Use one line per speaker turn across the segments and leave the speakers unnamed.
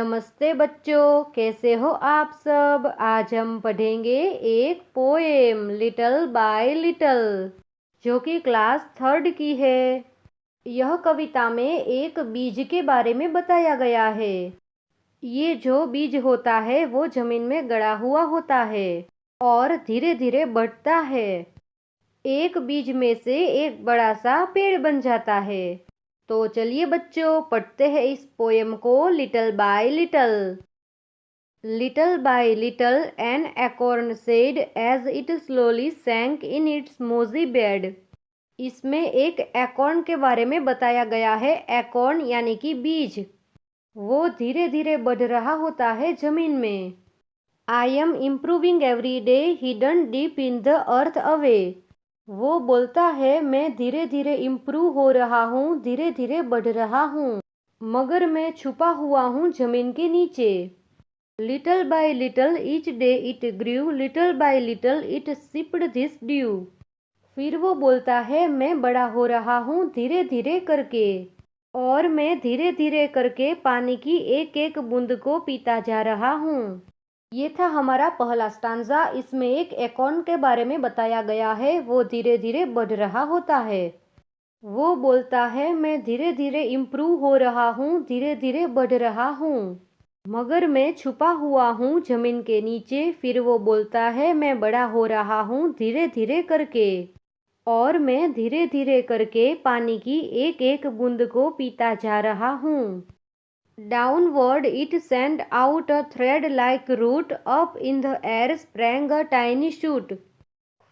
नमस्ते बच्चों, कैसे हो आप सब। आज हम पढ़ेंगे एक पोएम लिटिल बाय लिटिल, जो कि क्लास 3rd की है। यह कविता में एक बीज के बारे में बताया गया है। ये जो बीज होता है वो जमीन में गड़ा हुआ होता है और धीरे धीरे बढ़ता है। एक बीज में से एक बड़ा सा पेड़ बन जाता है। तो चलिए बच्चों, पढ़ते हैं इस पोएम को little bye little. Little by little, an acorn said as it slowly sank in its mossy bed. इसमें एक एकॉर्न के बारे में बताया गया है। एकॉर्न यानी कि बीज, वो धीरे धीरे बढ़ रहा होता है जमीन में। I am improving every day hidden deep in the earth away. वो बोलता है, मैं धीरे धीरे इम्प्रूव हो रहा हूँ, धीरे धीरे बढ़ रहा हूँ, मगर मैं छुपा हुआ हूँ जमीन के नीचे। Little by little each day it grew, little by little it sipped this dew. फिर वो बोलता है, मैं बड़ा हो रहा हूँ धीरे धीरे करके, और मैं धीरे धीरे करके पानी की एक एक बूंद को पीता जा रहा हूँ। ये था हमारा पहला स्टांजा। इसमें एक एकॉर्न के बारे में बताया गया है, वो धीरे धीरे बढ़ रहा होता है। वो बोलता है, मैं धीरे धीरे इम्प्रूव हो रहा हूँ, धीरे धीरे बढ़ रहा हूँ, मगर मैं छुपा हुआ हूँ जमीन के नीचे। फिर वो बोलता है, मैं बड़ा हो रहा हूँ धीरे धीरे करके, और मैं धीरे धीरे करके पानी की एक एक बूंद को पीता जा रहा हूँ। Downward it sent out a thread like root, up in the air sprang a tiny shoot.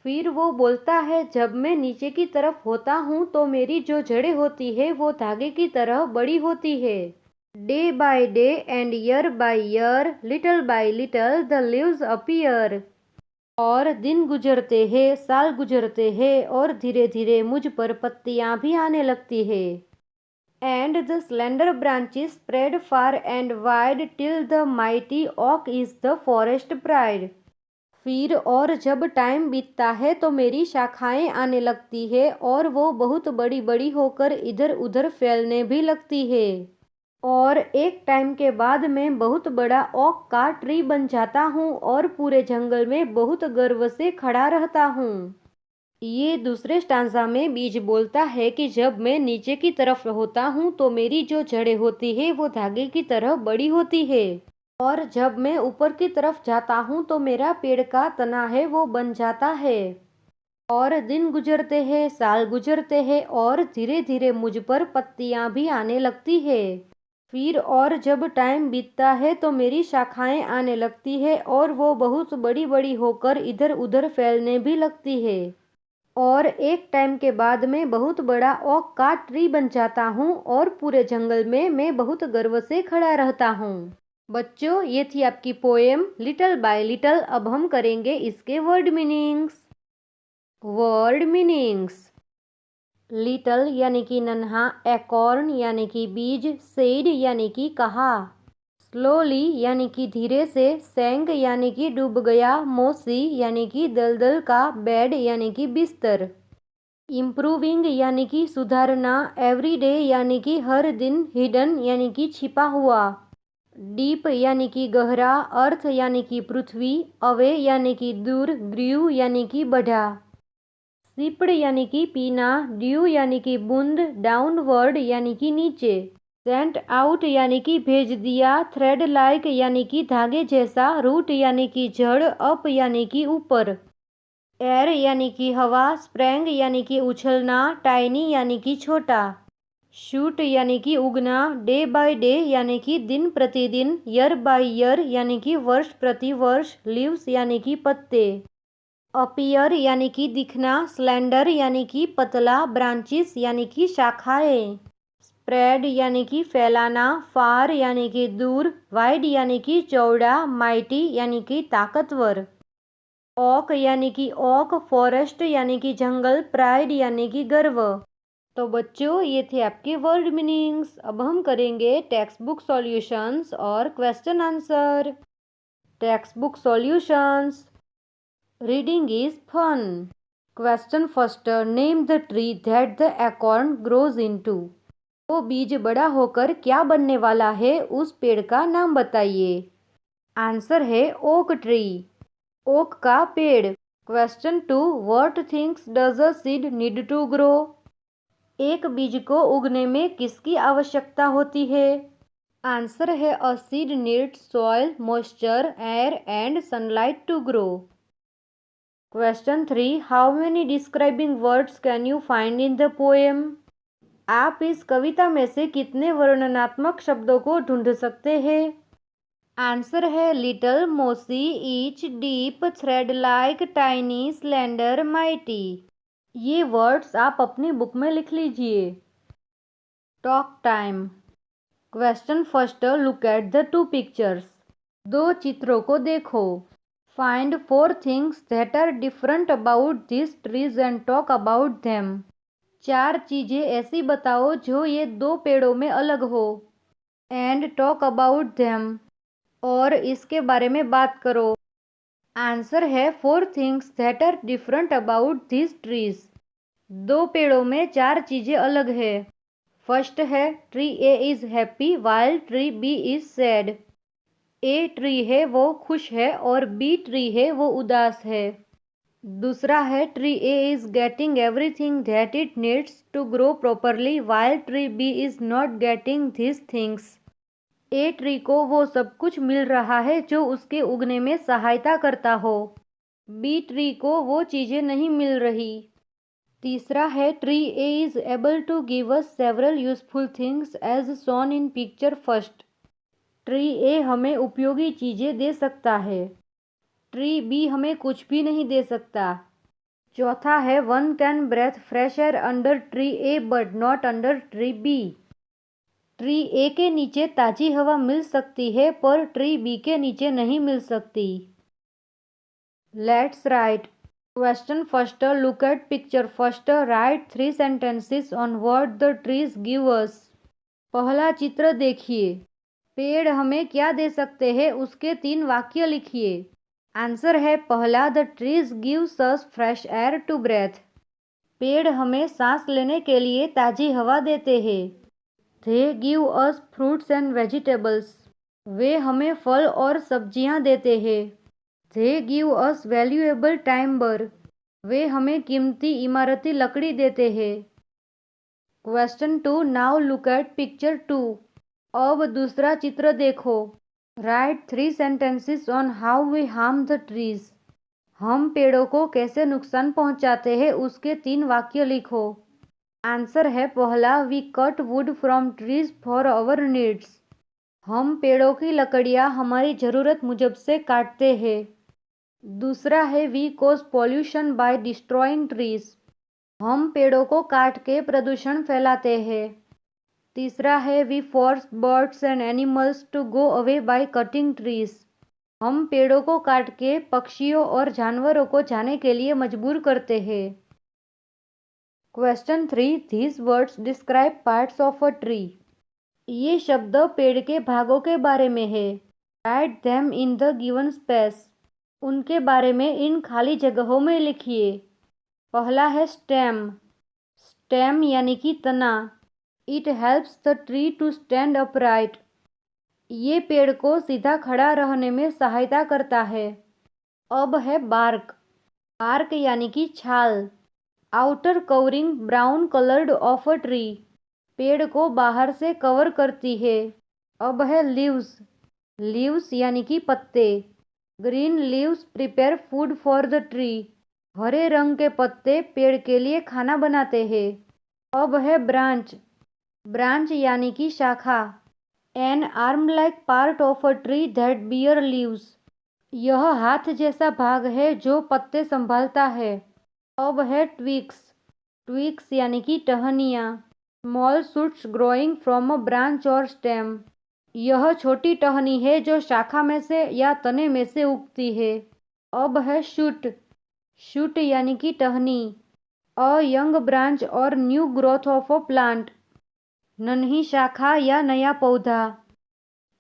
फिर वो बोलता है, जब मैं नीचे की तरफ होता हूँ तो मेरी जो जड़ें होती है वो धागे की तरह बड़ी होती है। Day by day and year by year, little by little the leaves appear. और दिन गुजरते हैं, साल गुजरते हैं, और धीरे धीरे मुझ पर पत्तियां भी आने लगती है। And the slender branches spread far and wide till the mighty oak is the forest pride. फिर और जब टाइम बीतता है तो मेरी शाखाएं आने लगती है, और वो बहुत बड़ी बड़ी होकर इधर उधर फैलने भी लगती है। और एक टाइम के बाद मैं बहुत बड़ा ओक का ट्री बन जाता हूँ और पूरे जंगल में बहुत गर्व से खड़ा रहता हूँ। ये दूसरे स्टांजा में बीज बोलता है कि जब मैं नीचे की तरफ होता हूँ तो मेरी जो जड़ें होती है वो धागे की तरह बड़ी होती है, और जब मैं ऊपर की तरफ जाता हूँ तो मेरा पेड़ का तना है वो बन जाता है। और दिन गुजरते हैं, साल गुजरते हैं, और धीरे धीरे मुझ पर पत्तियां भी आने लगती है। फिर और जब टाइम बीतता है तो मेरी शाखाएं आने लगती है, और वो बहुत बड़ी बड़ी होकर इधर उधर फैलने भी लगती है। और एक टाइम के बाद मैं बहुत बड़ा ओक का ट्री बन जाता हूँ, और पूरे जंगल में मैं बहुत गर्व से खड़ा रहता हूँ। बच्चों, ये थी आपकी पोएम लिटिल बाय लिटिल। अब हम करेंगे इसके word meanings. Word meanings. Little यानी कि नन्हा, एकॉर्न यानी कि बीज, सेड यानी कि कहा, स्लोली यानी कि धीरे से, सैंक यानी कि डूब गया, मोसी यानी कि दलदल का, बेड यानी कि बिस्तर, इम्प्रूविंग यानी कि सुधारना, एवरीडे यानी कि हर दिन, हिडन यानी कि छिपा हुआ, डीप यानी कि गहरा, अर्थ यानी कि पृथ्वी, अवे यानी कि दूर, ग्रीव यानी कि बढ़ा, सिप्ड यानी कि पीना, ड्यू यानी कि बूंद, डाउनवर्ड यानी कि नीचे, सेंट आउट यानी कि भेज दिया, थ्रेड लाइक यानी कि धागे जैसा, रूट यानी कि जड़, अप यानी कि ऊपर, एयर यानी कि हवा, स्प्रैंग यानी कि उछलना, टाइनी यानी कि छोटा, शूट यानी कि उगना, डे बाय डे यानी कि दिन प्रतिदिन, ईयर बाय ईयर यानी कि वर्ष प्रति वर्ष, लीव्स यानी कि पत्ते, अपीयर यानी कि दिखना, स्लेंडर यानी कि पतला, ब्रांचिस यानी कि शाखाएं, स्प्रेड यानी कि फैलाना, फार यानी कि दूर, वाइड यानी कि चौड़ा, माइटी यानी कि ताकतवर, ओक यानी कि ओक, फॉरेस्ट यानी कि जंगल, प्राइड यानी कि गर्व। तो बच्चों, ये थे आपके वर्ड मीनिंग्स। अब हम करेंगे टेक्स्ट बुक सॉल्यूशंस और question answer. Text book solutions. Reading is fun. Question first. Name the tree that the acorn grows into. वो बीज बड़ा होकर क्या बनने वाला है, उस पेड़ का नाम बताइए। आंसर है ओक ट्री, ओक का पेड़। Question 2, what things does a seed need to grow? एक बीज को उगने में किसकी आवश्यकता होती है? आंसर है a seed needs soil, moisture, air and sunlight to grow. Question 3, how many describing words can you find in the poem? आप इस कविता में से कितने वर्णनात्मक शब्दों को ढूंढ सकते हैं? आंसर है little, mossy, each, deep, thread like, tiny, slender, mighty. ये वर्ड्स आप अपनी बुक में लिख लीजिए। Talk time. Question first, look at the two pictures. दो चित्रों को देखो। Find 4 things that are different about this trees and talk about them. 4 चीजें ऐसी बताओ जो ये दो पेड़ों में अलग हो। एंड टॉक अबाउट देम, और इसके बारे में बात करो। आंसर है 4 things that are different about this trees. दो पेड़ों में 4 चीजें अलग है। फर्स्ट है tree A is happy while tree B is sad. A tree है वो खुश है और बी ट्री है वो उदास है। दूसरा है tree A is getting everything that it needs to grow properly while tree B is not getting this things. A tree को वो सब कुछ मिल रहा है जो उसके उगने में सहायता करता हो। बी ट्री को वो चीजें नहीं मिल रही। तीसरा है tree A is able to give us several useful things as shown in picture first. Tree A हमें उपयोगी चीजें दे सकता है। ट्री बी हमें कुछ भी नहीं दे सकता। चौथा है one can breathe fresh air under tree A but not under tree B. Tree A के नीचे ताजी हवा मिल सकती है पर ट्री बी के नीचे नहीं मिल सकती। Let's write. Question first, look at picture first, right 3 sentences on what the trees give us. पहला चित्र देखिए। पेड़ हमें क्या दे सकते हैं, उसके 3 वाक्य लिखिए। आंसर है पहला, the trees gives us fresh air to breathe. पेड़ हमें सांस लेने के लिए ताजी हवा देते हैं। They give us fruits and vegetables. वे हमें फल और सब्जियां देते हैं। They give us valuable टाइम्बर। वे हमें कीमती इमारती लकड़ी देते हैं। Question 2, now look at picture 2। अब दूसरा चित्र देखो। Write 3 sentences on how we harm the trees. हम पेड़ों को कैसे नुकसान पहुंचाते हैं, उसके 3 वाक्य लिखो। आंसर है पहला, we cut wood from trees for our needs. हम पेड़ों की लकड़ियां हमारी ज़रूरत मुजब से काटते हैं। दूसरा है we cause pollution by destroying trees. हम पेड़ों को काट के प्रदूषण फैलाते हैं। तीसरा है we force birds and animals to go away by cutting trees. हम पेड़ों को काट के पक्षियों और जानवरों को जाने के लिए मजबूर करते हैं। Question 3, these words describe parts of a tree. ये शब्द पेड़ के भागों के बारे में है। Write them in the given space. उनके बारे में इन खाली जगहों में लिखिए। पहला है स्टेम। स्टेम यानी कि तना। It helps the tree to stand upright. ये पेड़ को सीधा खड़ा रहने में सहायता करता है। अब है बार्क। बार्क यानी कि छाल। Outer covering brown coloured of a tree. पेड़ को बाहर से कवर करती है। अब है लीव्स। लीव्स यानी कि पत्ते। Green leaves prepare food for the tree. हरे रंग के पत्ते पेड़ के लिए खाना बनाते हैं। अब है ब्रांच। ब्रांच यानी कि शाखा। An arm like part of a tree that bear leaves. यह हाथ जैसा भाग है जो पत्ते संभालता है। अब है ट्विक्स। ट्विक्स यानी कि टहनियाँ। Small shoots growing from a branch और स्टेम। यह छोटी टहनी है जो शाखा में से या तने में से उगती है। अब है शूट। शूट यानी कि टहनी। A young branch or new growth of a plant. नन्ही शाखा या नया पौधा।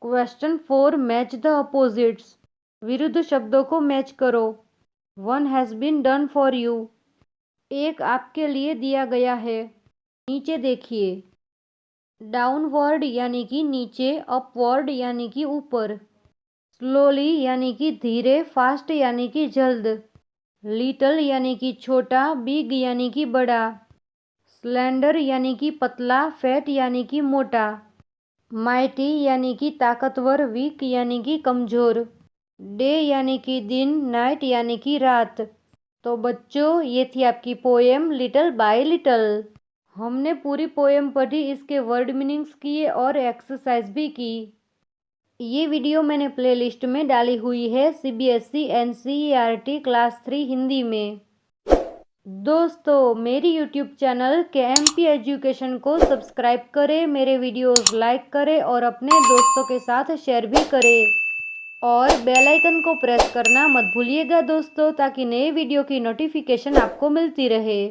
Question 4, match the opposites. विरुद्ध शब्दों को मैच करो। 1 has been done for you. एक आपके लिए दिया गया है। नीचे देखिए। डाउनवर्ड यानी कि नीचे, अपवर्ड यानी कि ऊपर, स्लोली यानी कि धीरे, फास्ट यानी कि जल्द, लिटिल यानी कि छोटा, बिग यानी कि बड़ा, स्लेंडर यानी कि पतला, फैट यानी कि मोटा, माइटी यानी कि ताकतवर, वीक यानी कि कमजोर, डे यानी कि दिन, नाइट यानी कि रात। तो बच्चों, ये थी आपकी पोएम लिटिल बाय लिटिल। हमने पूरी पोएम पढ़ी, इसके वर्ड मीनिंग्स किए और एक्सरसाइज भी की। ये वीडियो मैंने प्लेलिस्ट में डाली हुई है CBSE NCERT क्लास 3 हिंदी में। दोस्तों, मेरी यूट्यूब चैनल KMP एजुकेशन को सब्सक्राइब करें, मेरे वीडियोस लाइक करें और अपने दोस्तों के साथ शेयर भी करें और बेल आइकन को प्रेस करना मत भूलिएगा दोस्तों, ताकि नए वीडियो की नोटिफिकेशन आपको मिलती रहे।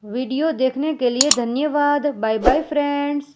वीडियो देखने के लिए धन्यवाद। Bye bye friends.